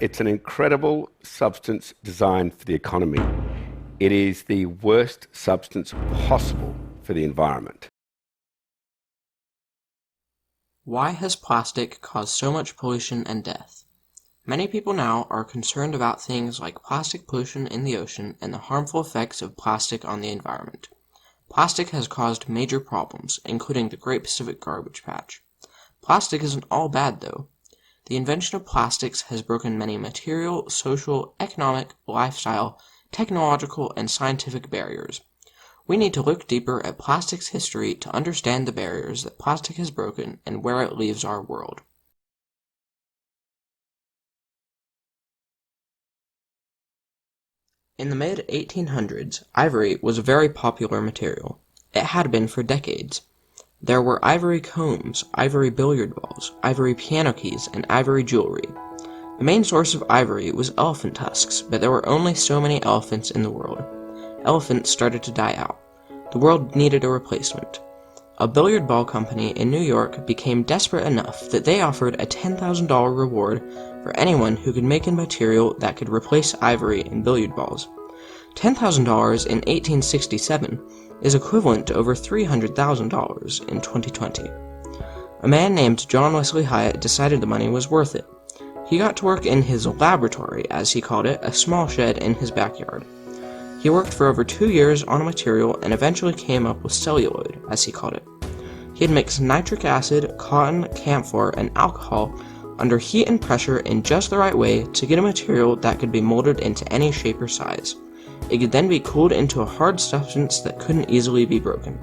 it's an incredible substance designed for the economy. It is the worst substance possible for the environment. Why has plastic caused so much pollution and death? Many people now are concerned about things like plastic pollution in the ocean and the harmful effects of plastic on the environment. Plastic has caused major problems, including the Great Pacific Garbage Patch. Plastic isn't all bad, though. The invention of plastics has broken many material, social, economic, lifestyle, technological, and scientific barriers. We need to look deeper at plastic's history to understand the barriers that plastic has broken and where it leaves our world. In the mid-1800s, ivory was a very popular material. It had been for decades. There were ivory combs, ivory billiard balls, ivory piano keys, and ivory jewelry. The main source of ivory was elephant tusks, but there were only so many elephants in the world. Elephants started to die out. The world needed a replacement. A billiard ball company in New York became desperate enough that they offered a $10,000 reward for anyone who could make a material that could replace ivory in billiard balls. $10,000 in 1867 is equivalent to over $300,000 in 2020. A man named John Wesley Hyatt decided the money was worth it. He got to work in his laboratory, as he called it, a small shed in his backyard. He worked for over 2 years on a material and eventually came up with celluloid, as he called it. He had mixed nitric acid, cotton, camphor, and alcohol under heat and pressure in just the right way to get a material that could be molded into any shape or size. It could then be cooled into a hard substance that couldn't easily be broken.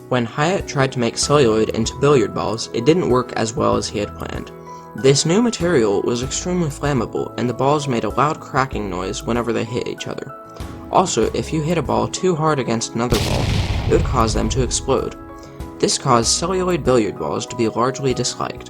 When Hyatt tried to make celluloid into billiard balls, it didn't work as well as he had planned. This new material was extremely flammable, and the balls made a loud cracking noise whenever they hit each other. Also, if you hit a ball too hard against another ball, it would cause them to explode. This caused celluloid billiard balls to be largely disliked.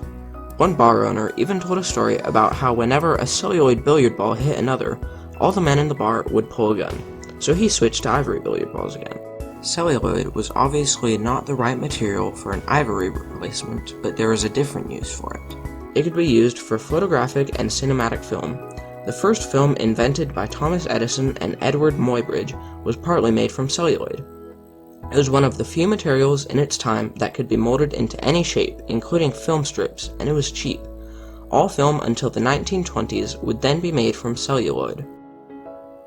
One bar owner even told a story about how whenever a celluloid billiard ball hit another, all the men in the bar would pull a gun, so he switched to ivory billiard balls again. Celluloid was obviously not the right material for an ivory replacement, but there was a different use for it. It could be used for photographic and cinematic film. The first film invented by Thomas Edison and Edward Muybridge was partly made from celluloid. It was one of the few materials in its time that could be molded into any shape, including film strips, and it was cheap. All film until the 1920s would then be made from celluloid.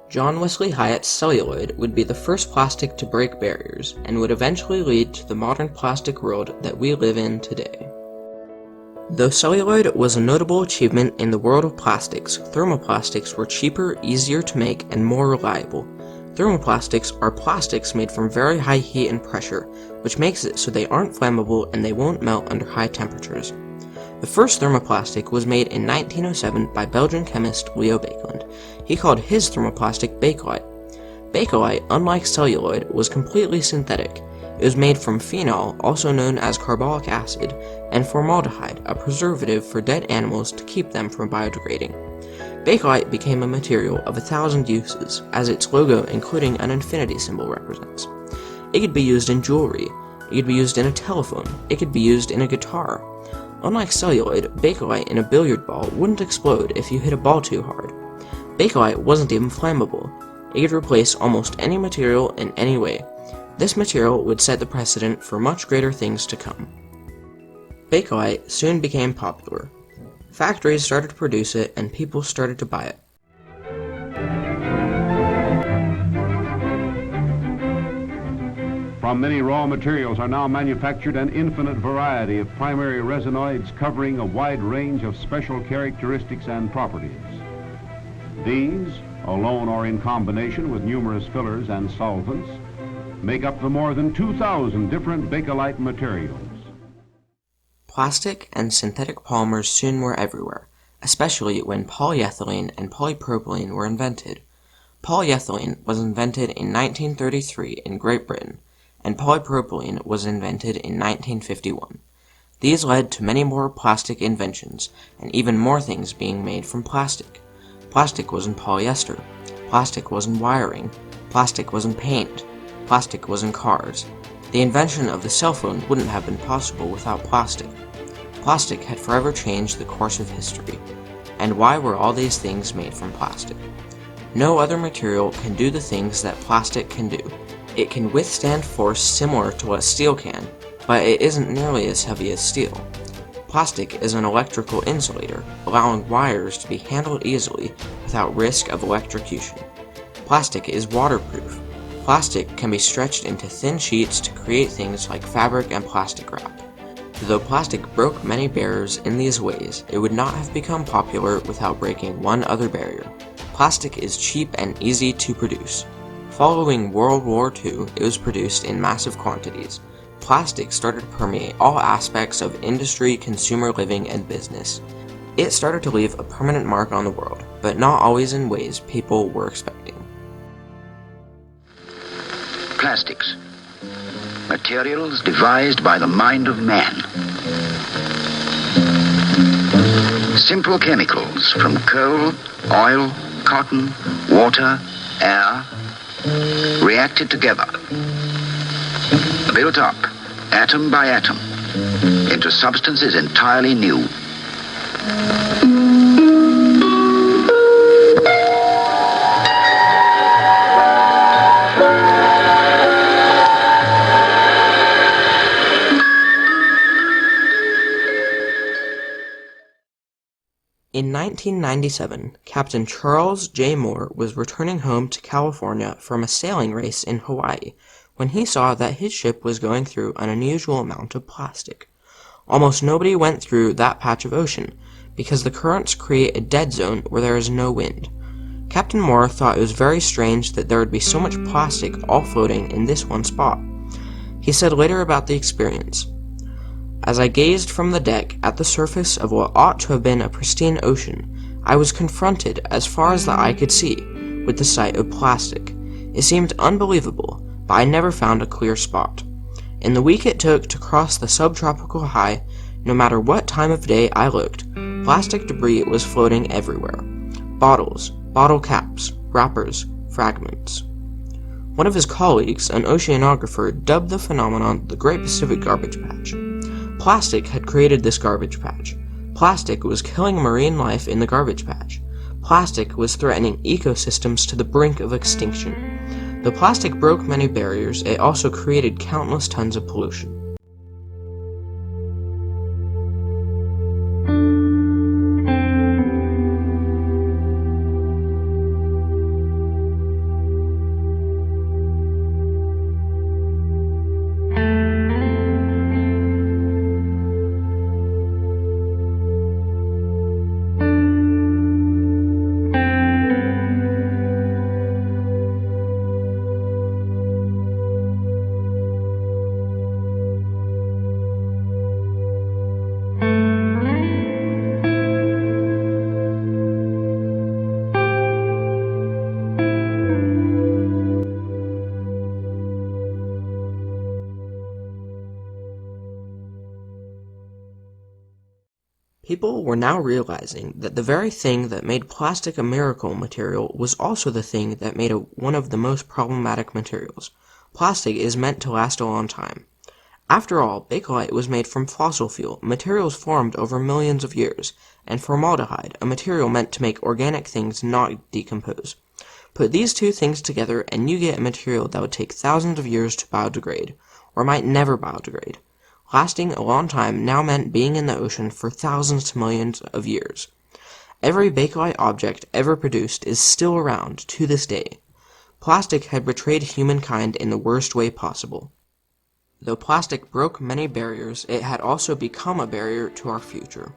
John Wesley Hyatt's celluloid would be the first plastic to break barriers, and would eventually lead to the modern plastic world that we live in today. Though celluloid was a notable achievement in the world of plastics, thermoplastics were cheaper, easier to make, and more reliable. Thermoplastics are plastics made from very high heat and pressure, which makes it so they aren't flammable and they won't melt under high temperatures. The first thermoplastic was made in 1907 by Belgian chemist Leo Baekeland. He called his thermoplastic Bakelite. Bakelite, unlike celluloid, was completely synthetic. It was made from phenol, also known as carbolic acid, and formaldehyde, a preservative for dead animals to keep them from biodegrading. Bakelite became a material of 1,000 uses, as its logo, including an infinity symbol, represents. It could be used in jewelry, it could be used in a telephone, it could be used in a guitar. Unlike celluloid, Bakelite in a billiard ball wouldn't explode if you hit a ball too hard. Bakelite wasn't even flammable. It could replace almost any material in any way. This material would set the precedent for much greater things to come. Bakelite soon became popular. Factories started to produce it and people started to buy it. From many raw materials are now manufactured an infinite variety of primary resinoids covering a wide range of special characteristics and properties. These, alone or in combination with numerous fillers and solvents, make up the more than 2,000 different Bakelite materials. Plastic and synthetic polymers soon were everywhere, especially when polyethylene and polypropylene were invented. Polyethylene was invented in 1933 in Great Britain, and polypropylene was invented in 1951. These led to many more plastic inventions, and even more things being made from plastic. Plastic was in polyester, plastic was in wiring, plastic was in paint, plastic was in cars. The invention of the cell phone wouldn't have been possible without plastic. Plastic had forever changed the course of history. And why were all these things made from plastic? No other material can do the things that plastic can do. It can withstand force similar to what steel can, but it isn't nearly as heavy as steel. Plastic is an electrical insulator, allowing wires to be handled easily without risk of electrocution. Plastic is waterproof. Plastic can be stretched into thin sheets to create things like fabric and plastic wrap. Though plastic broke many barriers in these ways, it would not have become popular without breaking one other barrier. Plastic is cheap and easy to produce. Following World War II, it was produced in massive quantities. Plastic started to permeate all aspects of industry, consumer living, and business. It started to leave a permanent mark on the world, but not always in ways people were expecting. Plastics. Materials devised by the mind of man. Simple chemicals from coal, oil, cotton, water, air, reacted together, built up, atom by atom, into substances entirely new. In 1997, Captain Charles J. Moore was returning home to California from a sailing race in Hawaii when he saw that his ship was going through an unusual amount of plastic. Almost nobody went through that patch of ocean because the currents create a dead zone where there is no wind. Captain Moore thought it was very strange that there would be so much plastic all floating in this one spot. He said later about the experience, "As I gazed from the deck at the surface of what ought to have been a pristine ocean, I was confronted, as far as the eye could see, with the sight of plastic. It seemed unbelievable, but I never found a clear spot. In the week it took to cross the subtropical high, no matter what time of day I looked, plastic debris was floating everywhere. Bottles, bottle caps, wrappers, fragments." One of his colleagues, an oceanographer, dubbed the phenomenon the Great Pacific Garbage Patch. Plastic had created this garbage patch. Plastic was killing marine life in the garbage patch. Plastic was threatening ecosystems to the brink of extinction. Though plastic broke many barriers, it also created countless tons of pollution. People were now realizing that the very thing that made plastic a miracle material was also the thing that made it one of the most problematic materials. Plastic is meant to last a long time. After all, Bakelite was made from fossil fuel, materials formed over millions of years, and formaldehyde, a material meant to make organic things not decompose. Put these two things together and you get a material that would take thousands of years to biodegrade, or might never biodegrade. Lasting a long time now meant being in the ocean for thousands to millions of years. Every Bakelite object ever produced is still around to this day. Plastic had betrayed humankind in the worst way possible. Though plastic broke many barriers, it had also become a barrier to our future.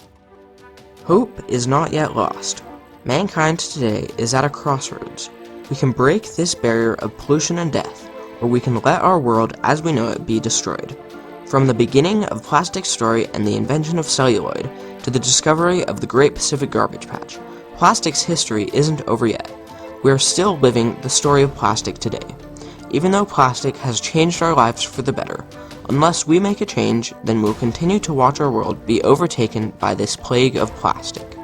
Hope is not yet lost. Mankind today is at a crossroads. We can break this barrier of pollution and death, or we can let our world as we know it be destroyed. From the beginning of plastic's story and the invention of celluloid to the discovery of the Great Pacific Garbage Patch, plastic's history isn't over yet. We are still living the story of plastic today. Even though plastic has changed our lives for the better, unless we make a change, then we'll continue to watch our world be overtaken by this plague of plastic.